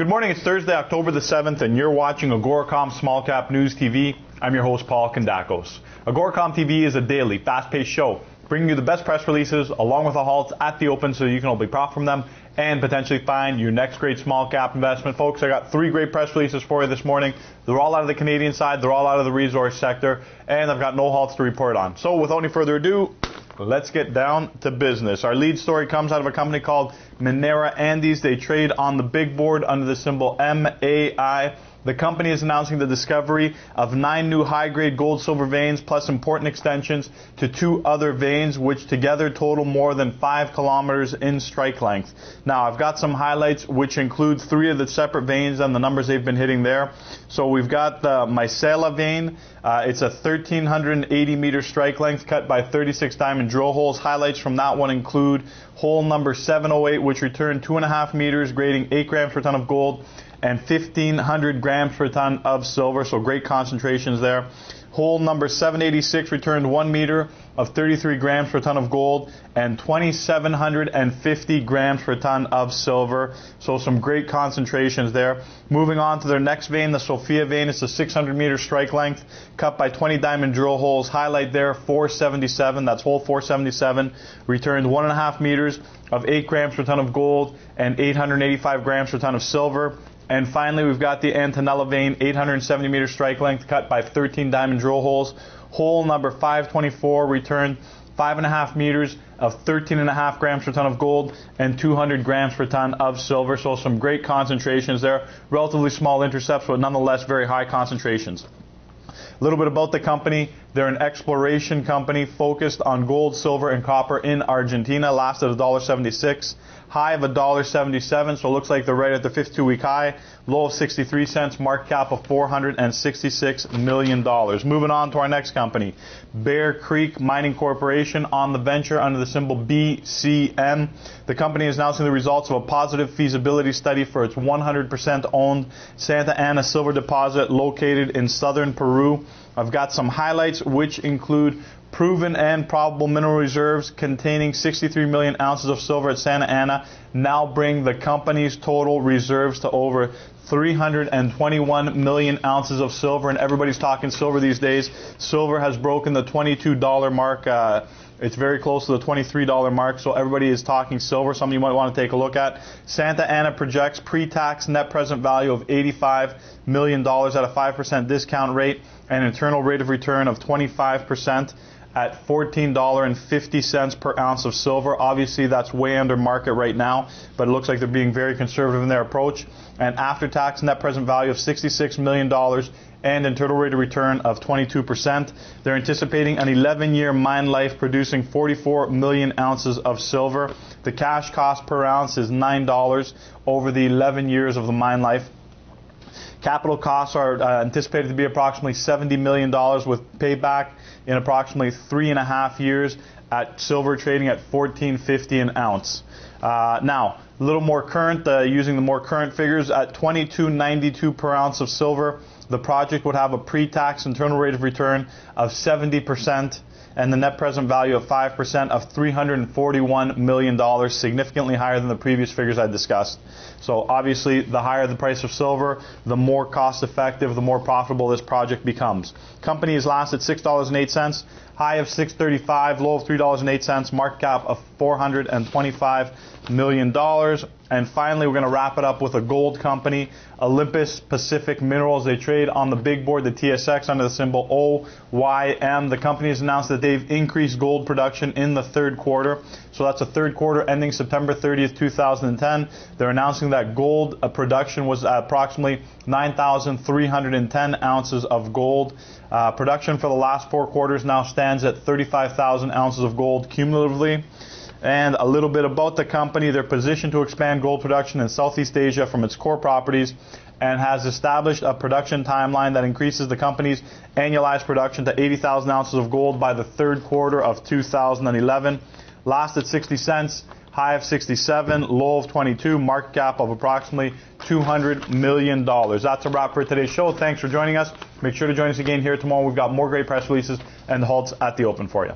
Good morning, it's Thursday, October the 7th, and you're watching AGORACOM Small Cap News TV. I'm your host, Paul Kandakos. AGORACOM TV is a daily, fast-paced show, bringing you the best press releases along with the halts at the open so you can hopefully profit from them and potentially find your next great small cap investment. Folks, I got 3 great press releases for you this morning. They're all out of the Canadian side, they're all out of the resource sector, and I've got no halts to report on. So without any further ado, let's get down to business. Our lead story comes out of a company called Minera Andes. They trade on the big board under the symbol MAI. The company is announcing the discovery of 9 new high-grade gold-silver veins plus important extensions to 2 other veins, which together total more than 5 kilometers in strike length. Now, I've got some highlights, which include 3 of the separate veins and the numbers they've been hitting there. So we've got the nyse vein. It's a 1,380-meter strike length cut by 36 diamond drill holes. Highlights from that one include hole number 708, which returned 2.5 meters, grading 8 grams per ton of gold, and 1,500 grams per ton of silver, so great concentrations there. Hole number 786 returned 1 meter of 33 grams per ton of gold and 2,750 grams per ton of silver, so some great concentrations there. Moving on to their next vein, the Sofia vein. It's a 600-meter strike length cut by 20 diamond drill holes. Highlight there, 477, that's hole 477, returned 1.5 meters of 8 grams per ton of gold and 885 grams per ton of silver. And finally, we've got the Antonella vein, 870-meter strike length cut by 13 diamond drill holes. Hole number 524 returned 5.5 meters of 13.5 grams per ton of gold and 200 grams per ton of silver. So some great concentrations there. Relatively small intercepts, but nonetheless very high concentrations. A little bit about the company. They're an exploration company focused on gold, silver, and copper in Argentina. Last at $1.76. High of $1.77, so it looks like they're right at the 52-week high. Low of 63 cents, market cap of $466 million. Moving on to our next company, Bear Creek Mining Corporation, on the venture under the symbol BCM. The company is announcing the results of a positive feasibility study for its 100% owned Santa Ana silver deposit located in southern Peru. I've got some highlights, which include proven and probable mineral reserves containing 63 million ounces of silver at Santa Ana now bring the company's total reserves to over 321 million ounces of silver. And everybody's talking silver these days. Silver has broken the $22 mark. It's very close to the $23 mark, so everybody is talking silver, something you might want to take a look at. Santa Ana projects pre-tax net present value of $85 million at a 5% discount rate and an internal rate of return of 25%. At $14.50 per ounce of silver. Obviously, that's way under market right now, but it looks like they're being very conservative in their approach. And after-tax net present value of $66 million and internal rate of return of 22%. They're anticipating an 11-year mine life producing 44 million ounces of silver. The cash cost per ounce is $9 over the 11 years of the mine life. Capital costs are anticipated to be approximately $70 million with payback in approximately 3.5 years at silver trading at $14.50 an ounce. Now, a little more current, using the more current figures, at $22.92 per ounce of silver, the project would have a pre-tax internal rate of return of 70% and the net present value of 5% of $341 million, significantly higher than the previous figures I discussed. So obviously, the higher the price of silver, the more cost-effective, the more profitable this project becomes. Company is last at $6.08, high of $6.35, low of $3.08, market cap of $425 million. And finally, we're going to wrap it up with a gold company, Olympus Pacific Minerals. They trade on the big board, the TSX, under the symbol OYM. The company has announced that they've increased gold production in the 3rd quarter. So that's a 3rd quarter ending September 30th, 2010. They're announcing that gold production was approximately 9,310 ounces of gold. Production for the last 4 quarters now stands at 35,000 ounces of gold cumulatively. And a little bit about the company. They're positioned to expand gold production in Southeast Asia from its core properties and has established a production timeline that increases the company's annualized production to 80,000 ounces of gold by the 3rd quarter of 2011. Last at 60 cents, high of 67, low of 22, market cap of approximately $200 million. That's a wrap for today's show. Thanks for joining us. Make sure to join us again here tomorrow. We've got more great press releases and halts at the open for you.